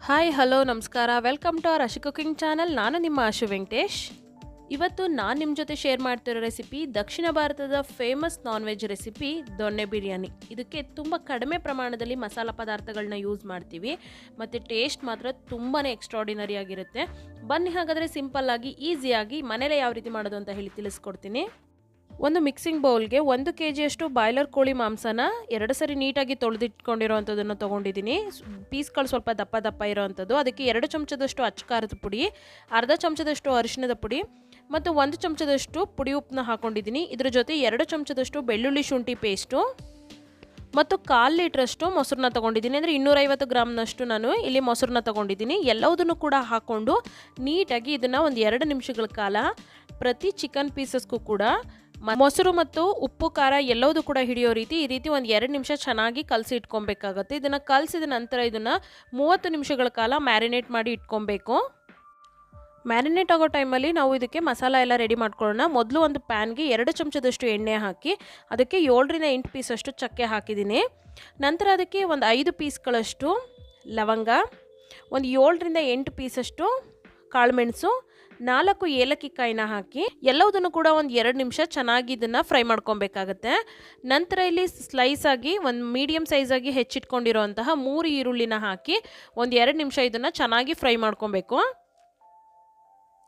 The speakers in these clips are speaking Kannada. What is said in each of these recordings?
ಹಾಯ್ ಹಲೋ ನಮಸ್ಕಾರ welcome to our Ashu cooking channel. ನಾನು ನಿಮ್ಮ ಆಶು ವೆಂಕಟೇಶ್. ಇವತ್ತು ನಾನು ನಿಮ್ಮ ಜೊತೆ ಶೇರ್ ಮಾಡ್ತಿರೋ ರೆಸಿಪಿ ದಕ್ಷಿಣ ಭಾರತದ ಫೇಮಸ್ ನಾನ್ ವೆಜ್ ರೆಸಿಪಿ ದೊನ್ನೆ ಬಿರಿಯಾನಿ. ಇದಕ್ಕೆ ತುಂಬ ಕಡಿಮೆ ಪ್ರಮಾಣದಲ್ಲಿ ಮಸಾಲ ಪದಾರ್ಥಗಳನ್ನ ಯೂಸ್ ಮಾಡ್ತೀವಿ ಮತ್ತು ಟೇಸ್ಟ್ ಮಾತ್ರ ತುಂಬಾ ಎಕ್ಸ್ಟ್ರಾರ್ಡಿನರಿ ಆಗಿರುತ್ತೆ. ಬನ್ನಿ ಹಾಗಾದರೆ ಸಿಂಪಲ್ಲಾಗಿ ಈಸಿಯಾಗಿ ಮನೇಲೆ ಯಾವ ರೀತಿ ಮಾಡೋದು ಅಂತ ಹೇಳಿ ತಿಳಿಸ್ಕೊಡ್ತೀನಿ. ಒಂದು ಮಿಕ್ಸಿಂಗ್ ಬೌಲ್ಗೆ 1 kg ಬಾಯ್ಲರ್ ಕೋಳಿ ಮಾಂಸನ 2 ಸರಿ ನೀಟಾಗಿ ತೊಳೆದಿಟ್ಕೊಂಡಿರೋವಂಥದ್ದನ್ನು ತೊಗೊಂಡಿದ್ದೀನಿ. ಪೀಸ್ಗಳು ಸ್ವಲ್ಪ ದಪ್ಪ ದಪ್ಪ ಇರೋವಂಥದ್ದು. ಅದಕ್ಕೆ 2 ಚಮಚದಷ್ಟು ಅಚ್ಚ ಖಾರದ ಪುಡಿ, ಅರ್ಧ ಚಮಚದಷ್ಟು ಅರಿಶಿಣದ ಪುಡಿ ಮತ್ತು 1 ಚಮಚದಷ್ಟು ಪುಡಿ ಉಪ್ಪನ್ನ ಹಾಕ್ಕೊಂಡಿದ್ದೀನಿ. ಇದ್ರ ಜೊತೆ 2 ಚಮಚದಷ್ಟು ಬೆಳ್ಳುಳ್ಳಿ ಶುಂಠಿ ಪೇಸ್ಟು ಮತ್ತು 1/4 ಲೀಟ್ರಷ್ಟು ಮೊಸರನ್ನ ತೊಗೊಂಡಿದ್ದೀನಿ. ಅಂದರೆ 250 ಗ್ರಾಮ್ನಷ್ಟು ನಾನು ಇಲ್ಲಿ ಮೊಸರನ್ನ ತೊಗೊಂಡಿದ್ದೀನಿ. ಎಲ್ಲದನ್ನು ಕೂಡ ಹಾಕ್ಕೊಂಡು ನೀಟಾಗಿ ಇದನ್ನು ಒಂದು 2 ನಿಮಿಷಗಳ ಕಾಲ ಪ್ರತಿ ಚಿಕನ್ ಪೀಸಸ್ಗೂ ಕೂಡ ಮೊಸರು ಮತ್ತು ಉಪ್ಪು ಖಾರ ಎಲ್ಲವೂ ಕೂಡ ಹಿಡಿಯೋ ರೀತಿ ಈ ರೀತಿ ಒಂದು 2 ನಿಮಿಷ ಚೆನ್ನಾಗಿ ಕಲಸಿ ಇಟ್ಕೊಬೇಕಾಗತ್ತೆ. ಇದನ್ನು ಕಲಸಿದ ನಂತರ ಇದನ್ನು 30 ನಿಮಿಷಗಳ ಕಾಲ ಮ್ಯಾರಿನೇಟ್ ಮಾಡಿ ಇಟ್ಕೊಬೇಕು. ಮ್ಯಾರಿನೇಟ್ ಆಗೋ ಟೈಮಲ್ಲಿ ನಾವು ಇದಕ್ಕೆ ಮಸಾಲ ಎಲ್ಲ ರೆಡಿ ಮಾಡ್ಕೊಳ್ಳೋಣ. ಮೊದಲು ಒಂದು ಪ್ಯಾನ್ಗೆ 2 ಚಮಚದಷ್ಟು ಎಣ್ಣೆ ಹಾಕಿ ಅದಕ್ಕೆ 7 ರಿಂದ 8 ಪೀಸಷ್ಟು ಚಕ್ಕೆ ಹಾಕಿದ್ದೀನಿ. ನಂತರ ಅದಕ್ಕೆ ಒಂದು 5 ಪೀಸ್ಗಳಷ್ಟು ಲವಂಗ, ಒಂದು 7 ರಿಂದ 8 ಪೀಸಷ್ಟು ಕಾಳುಮೆಣಸು, 4 ಏಲಕ್ಕಿ ಕಾಯಿನ ಹಾಕಿ ಎಲ್ಲದನ್ನು ಕೂಡ ಒಂದು 2 ನಿಮಿಷ ಚೆನ್ನಾಗಿ ಇದನ್ನು ಫ್ರೈ ಮಾಡ್ಕೊಬೇಕಾಗತ್ತೆ. ನಂತರ ಇಲ್ಲಿ ಸ್ಲೈಸ್ ಆಗಿ ಒಂದು ಮೀಡಿಯಮ್ ಸೈಜಾಗಿ ಹೆಚ್ಚಿಟ್ಕೊಂಡಿರೋಂತಹ 3 ಈರುಳ್ಳಿನ ಹಾಕಿ ಒಂದು 2 ನಿಮಿಷ ಇದನ್ನು ಚೆನ್ನಾಗಿ ಫ್ರೈ ಮಾಡ್ಕೊಬೇಕು.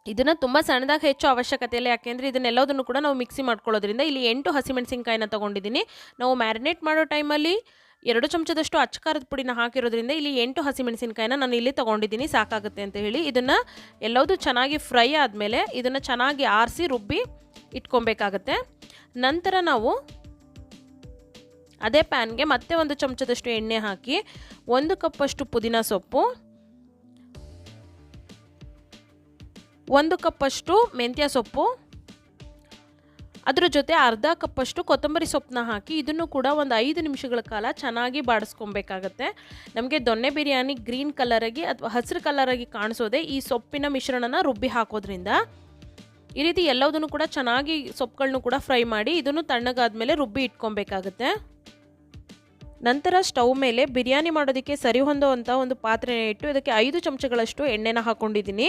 ಇದನ್ನು ತುಂಬ ಸಣ್ಣದಾಗಿ ಹೆಚ್ಚು ಅವಶ್ಯಕತೆ ಇಲ್ಲ, ಯಾಕೆಂದರೆ ಇದನ್ನೆಲ್ಲದನ್ನು ಕೂಡ ನಾವು ಮಿಕ್ಸಿ ಮಾಡ್ಕೊಳ್ಳೋದ್ರಿಂದ. ಇಲ್ಲಿ 8 ಹಸಿಮೆಣಸಿನ್ಕಾಯಿನ ತೊಗೊಂಡಿದ್ದೀನಿ. ನಾವು ಮ್ಯಾರಿನೇಟ್ ಮಾಡೋ ಟೈಮಲ್ಲಿ 2 ಚಮಚದಷ್ಟು ಅಚ್ಚ ಖಾರದ ಪುಡಿನ ಹಾಕಿರೋದ್ರಿಂದ ಇಲ್ಲಿ 8 ಹಸಿಮೆಣಸಿನ್ಕಾಯಿನ ನಾನು ಇಲ್ಲಿ ತೊಗೊಂಡಿದ್ದೀನಿ, ಸಾಕಾಗುತ್ತೆ ಅಂತ ಹೇಳಿ. ಇದನ್ನು ಎಲ್ಲದೂ ಚೆನ್ನಾಗಿ ಫ್ರೈ ಆದಮೇಲೆ ಇದನ್ನು ಚೆನ್ನಾಗಿ ಆರಿಸಿ ರುಬ್ಬಿ ಇಟ್ಕೊಬೇಕಾಗತ್ತೆ. ನಂತರ ನಾವು ಅದೇ ಪ್ಯಾನ್ಗೆ ಮತ್ತೆ 1 ಚಮಚದಷ್ಟು ಎಣ್ಣೆ ಹಾಕಿ 1 ಕಪ್ಪಷ್ಟು ಪುದೀನ ಸೊಪ್ಪು, 1 ಕಪ್ಪಷ್ಟು ಮೆಂತ್ಯ ಸೊಪ್ಪು, ಅದರ ಜೊತೆ ಅರ್ಧ ಕಪ್ಪಷ್ಟು ಕೊತ್ತಂಬರಿ ಸೊಪ್ಪನ್ನ ಹಾಕಿ ಇದನ್ನು ಕೂಡ ಒಂದು 5 ನಿಮಿಷಗಳ ಕಾಲ ಚೆನ್ನಾಗಿ ಬಾಡಿಸ್ಕೊಬೇಕಾಗತ್ತೆ. ನಮಗೆ ದೊನ್ನೆ ಬಿರಿಯಾನಿ ಗ್ರೀನ್ ಕಲರಾಗಿ ಅಥವಾ ಹಸಿರು ಕಲರಾಗಿ ಕಾಣಿಸೋದೆ ಈ ಸೊಪ್ಪಿನ ಮಿಶ್ರಣನ ರುಬ್ಬಿ ಹಾಕೋದ್ರಿಂದ. ಈ ರೀತಿ ಎಲ್ಲದನ್ನು ಕೂಡ ಚೆನ್ನಾಗಿ ಸೊಪ್ಪುಗಳನ್ನು ಕೂಡ ಫ್ರೈ ಮಾಡಿ ಇದನ್ನು ತಣ್ಣಗಾದ್ಮೇಲೆ ರುಬ್ಬಿ ಇಟ್ಕೊಬೇಕಾಗತ್ತೆ. ನಂತರ ಸ್ಟವ್ ಮೇಲೆ ಬಿರಿಯಾನಿ ಮಾಡೋದಕ್ಕೆ ಸರಿ ಹೊಂದೋವಂಥ ಒಂದು ಪಾತ್ರೆನ ಇಟ್ಟು ಇದಕ್ಕೆ 5 ಚಮಚಗಳಷ್ಟು ಎಣ್ಣೆನ ಹಾಕ್ಕೊಂಡಿದ್ದೀನಿ.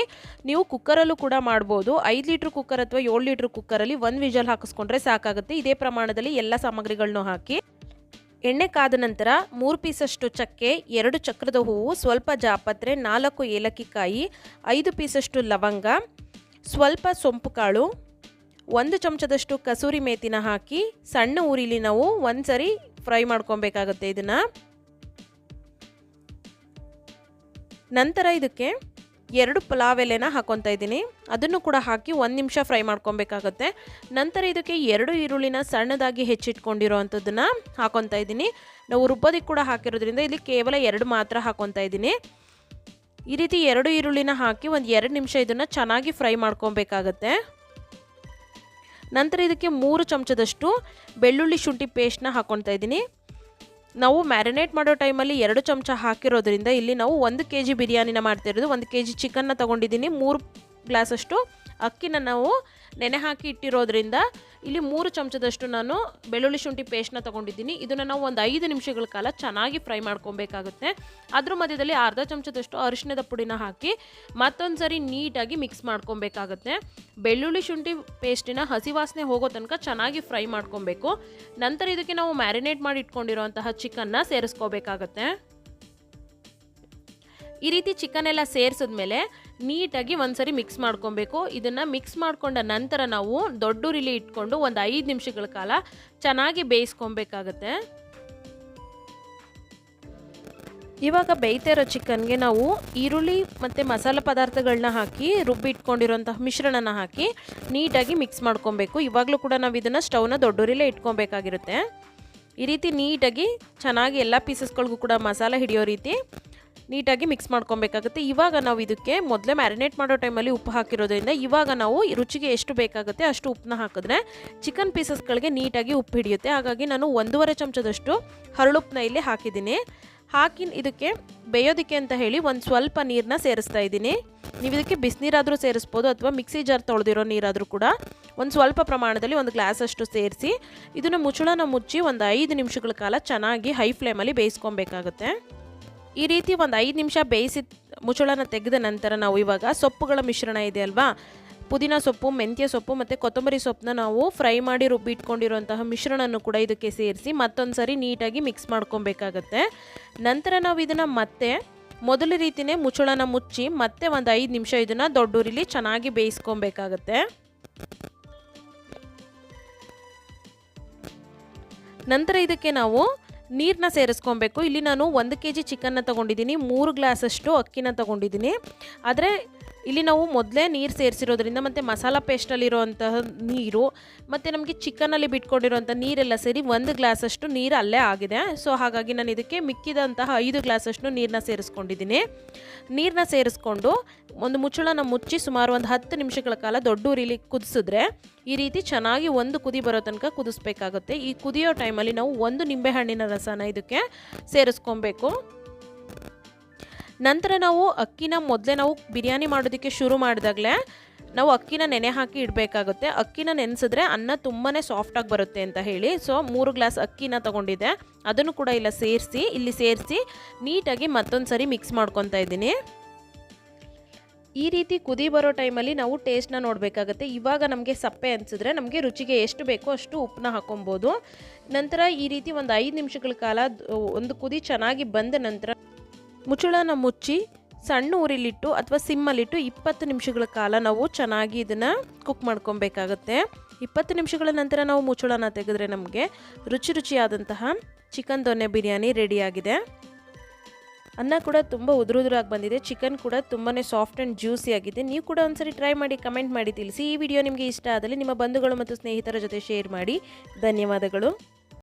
ನೀವು ಕುಕ್ಕರಲ್ಲೂ ಕೂಡ ಮಾಡ್ಬೋದು. 5 ಲೀಟ್ರ್ ಕುಕ್ಕರ್ ಅಥವಾ 7 ಲೀಟ್ರ್ ಕುಕ್ಕರಲ್ಲಿ 1 ವಿಜಲ್ ಹಾಕಿಸ್ಕೊಂಡ್ರೆ ಸಾಕಾಗುತ್ತೆ. ಇದೇ ಪ್ರಮಾಣದಲ್ಲಿ ಎಲ್ಲ ಸಾಮಗ್ರಿಗಳನ್ನು ಹಾಕಿ ಎಣ್ಣೆ ಕಾದ ನಂತರ 3 ಪೀಸಷ್ಟು ಚಕ್ಕೆ, 2 ಚಕ್ರದ ಹೂವು, ಸ್ವಲ್ಪ ಜಾಪತ್ರೆ, 4 ಏಲಕ್ಕಿ ಕಾಯಿ, 5 ಪೀಸಷ್ಟು ಲವಂಗ, ಸ್ವಲ್ಪ ಸೊಂಪು ಕಾಳು, 1 ಚಮಚದಷ್ಟು ಕಸೂರಿ ಮೇಥಿನ ಹಾಕಿ ಸಣ್ಣ ಉರಿಲಿ ನಾವು ಒಂದು ಸರಿ ಫ್ರೈ ಮಾಡ್ಕೊಬೇಕಾಗುತ್ತೆ ಇದನ್ನು. ನಂತರ ಇದಕ್ಕೆ 2 ಪಲಾವ್ ಎಲೆನ ಹಾಕ್ಕೊತಾ ಇದ್ದೀನಿ. ಅದನ್ನು ಕೂಡ ಹಾಕಿ 1 ನಿಮಿಷ ಫ್ರೈ ಮಾಡ್ಕೊಬೇಕಾಗತ್ತೆ. ನಂತರ ಇದಕ್ಕೆ 2 ಈರುಳ್ಳಿನ ಸಣ್ಣದಾಗಿ ಹೆಚ್ಚಿಟ್ಕೊಂಡಿರೋ ಅಂಥದ್ದನ್ನು ಹಾಕ್ಕೊತಾ ಇದ್ದೀನಿ. ನಾವು ರುಬ್ಬೋದಕ್ಕೆ ಕೂಡ ಹಾಕಿರೋದ್ರಿಂದ ಇಲ್ಲಿ ಕೇವಲ 2 ಮಾತ್ರ ಹಾಕ್ಕೊತಾ ಇದ್ದೀನಿ. ಈ ರೀತಿ 2 ಈರುಳ್ಳಿನ ಹಾಕಿ ಒಂದು 2 ನಿಮಿಷ ಇದನ್ನು ಚೆನ್ನಾಗಿ ಫ್ರೈ ಮಾಡ್ಕೊಬೇಕಾಗತ್ತೆ. ನಂತರ ಇದಕ್ಕೆ 3 ಚಮಚದಷ್ಟು ಬೆಳ್ಳುಳ್ಳಿ ಶುಂಠಿ ಪೇಸ್ಟ್ನ ಹಾಕ್ಕೊತಾ ಇದ್ದೀನಿ. ನಾವು ಮ್ಯಾರಿನೇಟ್ ಮಾಡೋ ಟೈಮಲ್ಲಿ 2 ಚಮಚ ಹಾಕಿರೋದ್ರಿಂದ ಇಲ್ಲಿ ನಾವು 1 kg ಬಿರಿಯಾನಿನ ಮಾಡ್ತಿರೋದು. 1 kg ಚಿಕನ್ನ ತೊಗೊಂಡಿದ್ದೀನಿ. 3 ಗ್ಲಾಸಷ್ಟು ಅಕ್ಕಿನ ನಾವು ನೆನೆ ಹಾಕಿ ಇಟ್ಟಿರೋದ್ರಿಂದ ಇಲ್ಲಿ 3 ಚಮಚದಷ್ಟು ನಾನು ಬೆಳ್ಳುಳ್ಳಿ ಶುಂಠಿ ಪೇಸ್ಟ್ನ ತೊಗೊಂಡಿದ್ದೀನಿ. ಇದನ್ನು ನಾವು ಒಂದು 5 ನಿಮಿಷಗಳ ಕಾಲ ಚೆನ್ನಾಗಿ ಫ್ರೈ ಮಾಡ್ಕೊಬೇಕಾಗುತ್ತೆ. ಅದ್ರ ಮಧ್ಯದಲ್ಲಿ ಅರ್ಧ ಚಮಚದಷ್ಟು ಅರಿಶಿಣದ ಪುಡಿನ ಹಾಕಿ ಮತ್ತೊಂದು ಸರಿ ನೀಟಾಗಿ ಮಿಕ್ಸ್ ಮಾಡ್ಕೊಬೇಕಾಗತ್ತೆ. ಬೆಳ್ಳುಳ್ಳಿ ಶುಂಠಿ ಪೇಸ್ಟಿನ ಹಸಿ ವಾಸನೆ ಹೋಗೋ ತನಕ ಚೆನ್ನಾಗಿ ಫ್ರೈ ಮಾಡ್ಕೊಬೇಕು. ನಂತರ ಇದಕ್ಕೆ ನಾವು ಮ್ಯಾರಿನೇಟ್ ಮಾಡಿ ಇಟ್ಕೊಂಡಿರೋಂತಹ ಚಿಕನ್ನ ಸೇರಿಸ್ಕೋಬೇಕಾಗತ್ತೆ. ಈ ರೀತಿ ಚಿಕನ್ ಎಲ್ಲ ಸೇರಿಸಿದ್ಮೇಲೆ ನೀಟಾಗಿ ಒಂದ್ಸರಿ ಮಿಕ್ಸ್ ಮಾಡ್ಕೊಬೇಕು. ಇದನ್ನು ಮಿಕ್ಸ್ ಮಾಡ್ಕೊಂಡ ನಂತರ ನಾವು ದೊಡ್ಡ ಉರಿಲಿ ಇಟ್ಕೊಂಡು ಒಂದು 5 ನಿಮಿಷಗಳ ಕಾಲ ಚೆನ್ನಾಗಿ ಬೇಯಿಸ್ಕೊಬೇಕಾಗತ್ತೆ. ಇವಾಗ ಬೇಯ್ತಾ ಇರೋ ಚಿಕನ್ಗೆ ನಾವು ಈರುಳ್ಳಿ ಮತ್ತು ಮಸಾಲೆ ಪದಾರ್ಥಗಳನ್ನ ಹಾಕಿ ರುಬ್ಬಿ ಇಟ್ಕೊಂಡಿರೋಂತಹ ಮಿಶ್ರಣನ ಹಾಕಿ ನೀಟಾಗಿ ಮಿಕ್ಸ್ ಮಾಡ್ಕೊಬೇಕು. ಇವಾಗಲೂ ಕೂಡ ನಾವು ಇದನ್ನು ಸ್ಟವ್ನ ದೊಡ್ಡ ಉರಿಲೇ ಇಟ್ಕೊಬೇಕಾಗಿರುತ್ತೆ. ಈ ರೀತಿ ನೀಟಾಗಿ ಚೆನ್ನಾಗಿ ಎಲ್ಲ ಪೀಸಸ್ಗಳಿಗೂ ಕೂಡ ಮಸಾಲೆ ಹಿಡಿಯೋ ರೀತಿ ನೀಟಾಗಿ ಮಿಕ್ಸ್ ಮಾಡ್ಕೊಬೇಕಾಗುತ್ತೆ. ಇವಾಗ ನಾವು ಇದಕ್ಕೆ ಮೊದಲೇ ಮ್ಯಾರಿನೇಟ್ ಮಾಡೋ ಟೈಮಲ್ಲಿ ಉಪ್ಪು ಹಾಕಿರೋದ್ರಿಂದ ಇವಾಗ ನಾವು ರುಚಿಗೆ ಎಷ್ಟು ಬೇಕಾಗುತ್ತೆ ಅಷ್ಟು ಉಪ್ಪನ್ನ ಹಾಕಿದ್ರೆ ಚಿಕನ್ ಪೀಸಸ್ಗಳಿಗೆ ನೀಟಾಗಿ ಉಪ್ಪು ಹಿಡಿಯುತ್ತೆ. ಹಾಗಾಗಿ ನಾನು 1.5 ಚಮಚದಷ್ಟು ಹರಳುಪ್ಪನ್ನ ಇಲ್ಲಿ ಹಾಕಿದ್ದೀನಿ. ಹಾಕಿ ಇದಕ್ಕೆ ಬೇಯೋದಕ್ಕೆ ಅಂತ ಹೇಳಿ ಒಂದು ಸ್ವಲ್ಪ ನೀರನ್ನ ಸೇರಿಸ್ತಾ ಇದ್ದೀನಿ. ನೀವು ಇದಕ್ಕೆ ಬಿಸಿನೀರಾದರೂ ಸೇರಿಸ್ಬೋದು ಅಥವಾ ಮಿಕ್ಸಿ ಜಾರ್ ತೊಳೆದಿರೋ ನೀರಾದರೂ ಕೂಡ ಒಂದು ಸ್ವಲ್ಪ ಪ್ರಮಾಣದಲ್ಲಿ 1 ಗ್ಲಾಸಷ್ಟು ಸೇರಿಸಿ ಇದನ್ನು ಮುಚ್ಚಳನ ಮುಚ್ಚಿ ಒಂದು 5 ನಿಮಿಷಗಳ ಕಾಲ ಚೆನ್ನಾಗಿ ಹೈ ಫ್ಲೇಮಲ್ಲಿ ಬೇಯಿಸ್ಕೊಬೇಕಾಗುತ್ತೆ. ಈ ರೀತಿ ಒಂದು 5 ನಿಮಿಷ ಬೇಯಿಸಿ ಮುಚ್ಚಳನ ತೆಗೆದ ನಂತರ ನಾವು ಇವಾಗ ಸೊಪ್ಪುಗಳ ಮಿಶ್ರಣ ಇದೆ ಅಲ್ವಾ, ಪುದೀನ ಸೊಪ್ಪು, ಮೆಂತ್ಯ ಸೊಪ್ಪು ಮತ್ತು ಕೊತ್ತಂಬರಿ ಸೊಪ್ಪನ್ನ ನಾವು ಫ್ರೈ ಮಾಡಿ ರುಬ್ಬಿಟ್ಕೊಂಡಿರುವಂತಹ ಮಿಶ್ರಣವನ್ನು ಕೂಡ ಇದಕ್ಕೆ ಸೇರಿಸಿ ಮತ್ತೊಂದು ಸರಿ ನೀಟಾಗಿ ಮಿಕ್ಸ್ ಮಾಡ್ಕೊಬೇಕಾಗತ್ತೆ. ನಂತರ ನಾವು ಇದನ್ನು ಮತ್ತೆ ಮೊದಲ ರೀತಿಯೇ ಮುಚ್ಚಳನ ಮುಚ್ಚಿ ಮತ್ತೆ ಒಂದು 5 ನಿಮಿಷ ಇದನ್ನು ದೊಡ್ಡೂರಿಲಿ ಚೆನ್ನಾಗಿ ಬೇಯಿಸ್ಕೊಬೇಕಾಗತ್ತೆ. ನಂತರ ಇದಕ್ಕೆ ನಾವು ನೀರನ್ನ ಸೇರಿಸ್ಕೊಬೇಕು. ಇಲ್ಲಿ ನಾನು 1 kg ಚಿಕನ್ನ ತೊಗೊಂಡಿದ್ದೀನಿ, 3 ಗ್ಲಾಸಷ್ಟು ಅಕ್ಕಿನ ತೊಗೊಂಡಿದ್ದೀನಿ. ಆದರೆ ಇಲ್ಲಿ ನಾವು ಮೊದಲೇ ನೀರು ಸೇರಿಸಿರೋದ್ರಿಂದ ಮತ್ತು ಮಸಾಲ ಪೇಸ್ಟಲ್ಲಿರುವಂತಹ ನೀರು ಮತ್ತು ನಮಗೆ ಚಿಕನಲ್ಲಿ ಬಿಟ್ಕೊಂಡಿರೋಂಥ ನೀರೆಲ್ಲ ಸೇರಿ 1 ಗ್ಲಾಸಷ್ಟು ನೀರು ಅಲ್ಲೇ ಆಗಿದೆ. ಸೊ ಹಾಗಾಗಿ ನಾನು ಇದಕ್ಕೆ ಮಿಕ್ಕಿದಂತಹ 5 ಗ್ಲಾಸಷ್ಟು ನೀರನ್ನ ಸೇರಿಸ್ಕೊಂಡಿದ್ದೀನಿ. ನೀರನ್ನ ಸೇರಿಸ್ಕೊಂಡು ಒಂದು ಮುಚ್ಚಳನ ಮುಚ್ಚಿ ಸುಮಾರು ಒಂದು 10 ನಿಮಿಷಗಳ ಕಾಲ ದೊಡ್ಡ ಉರಿಲಿ ಕುದಿಸಿದ್ರೆ ಈ ರೀತಿ ಚೆನ್ನಾಗಿ ಒಂದು ಕುದಿ ಬರೋ ತನಕ ಕುದಿಸ್ಬೇಕಾಗುತ್ತೆ. ಈ ಕುದಿಯೋ ಟೈಮಲ್ಲಿ ನಾವು 1 ನಿಂಬೆಹಣ್ಣಿನ ರಸನ ಇದಕ್ಕೆ ಸೇರಿಸ್ಕೊಬೇಕು. ನಂತರ ನಾವು ಅಕ್ಕಿನ ಮೊದಲೇ ನಾವು ಬಿರಿಯಾನಿ ಮಾಡೋದಕ್ಕೆ ಶುರು ಮಾಡಿದಾಗಲೇ ನಾವು ಅಕ್ಕಿನ ನೆನೆ ಹಾಕಿ ಇಡಬೇಕಾಗುತ್ತೆ. ಅಕ್ಕಿನ ನೆನೆಸಿದ್ರೆ ಅನ್ನ ತುಂಬಾ ಸಾಫ್ಟಾಗಿ ಬರುತ್ತೆ ಅಂತ ಹೇಳಿ ಸೊ 3 ಗ್ಲಾಸ್ ಅಕ್ಕಿನ ತೊಗೊಂಡಿದ್ದೆ, ಅದನ್ನು ಕೂಡ ಇಲ್ಲಿ ಸೇರಿಸಿ ನೀಟಾಗಿ ಮತ್ತೊಂದು ಸರಿ ಮಿಕ್ಸ್ ಮಾಡ್ಕೊತಾ ಇದ್ದೀನಿ. ಈ ರೀತಿ ಕುದಿ ಬರೋ ಟೈಮಲ್ಲಿ ನಾವು ಟೇಸ್ಟ್ನ ನೋಡಬೇಕಾಗತ್ತೆ. ಇವಾಗ ನಮಗೆ ಸಪ್ಪೆ ಅನಿಸಿದ್ರೆ ನಮಗೆ ರುಚಿಗೆ ಎಷ್ಟು ಬೇಕೋ ಅಷ್ಟು ಉಪ್ಪನ್ನ ಹಾಕೊಬೋದು. ನಂತರ ಈ ರೀತಿ ಒಂದು 5 ನಿಮಿಷಗಳ ಕಾಲ ಒಂದು ಕುದಿ ಚೆನ್ನಾಗಿ ಬಂದ ನಂತರ ಮುಚ್ಚಳನ ಮುಚ್ಚಿ ಸಣ್ಣ ಉರಿಲಿಟ್ಟು ಅಥವಾ ಸಿಮ್ಮಲ್ಲಿಟ್ಟು 20 ನಿಮಿಷಗಳ ಕಾಲ ನಾವು ಚೆನ್ನಾಗಿ ಇದನ್ನು ಕುಕ್ ಮಾಡ್ಕೊಬೇಕಾಗತ್ತೆ. 20 ನಿಮಿಷಗಳ ನಂತರ ನಾವು ಮುಚ್ಚಳನ ತೆಗೆದ್ರೆ ನಮಗೆ ರುಚಿಯಾದಂತಹ ಚಿಕನ್ ದೊನ್ನೆ ಬಿರಿಯಾನಿ ರೆಡಿಯಾಗಿದೆ. ಅನ್ನ ಕೂಡ ತುಂಬ ಉದುರಾಗಿ ಬಂದಿದೆ, ಚಿಕನ್ ಕೂಡ ತುಂಬಾ ಸಾಫ್ಟ್ ಆ್ಯಂಡ್ ಜ್ಯೂಸಿ ಆಗಿದೆ. ನೀವು ಕೂಡ ಒಂದ್ಸರಿ ಟ್ರೈ ಮಾಡಿ ಕಮೆಂಟ್ ಮಾಡಿ ತಿಳಿಸಿ. ಈ ವಿಡಿಯೋ ನಿಮಗೆ ಇಷ್ಟ ಆದಲ್ಲಿ ನಿಮ್ಮ ಬಂಧುಗಳು ಮತ್ತು ಸ್ನೇಹಿತರ ಜೊತೆ ಶೇರ್ ಮಾಡಿ. ಧನ್ಯವಾದಗಳು.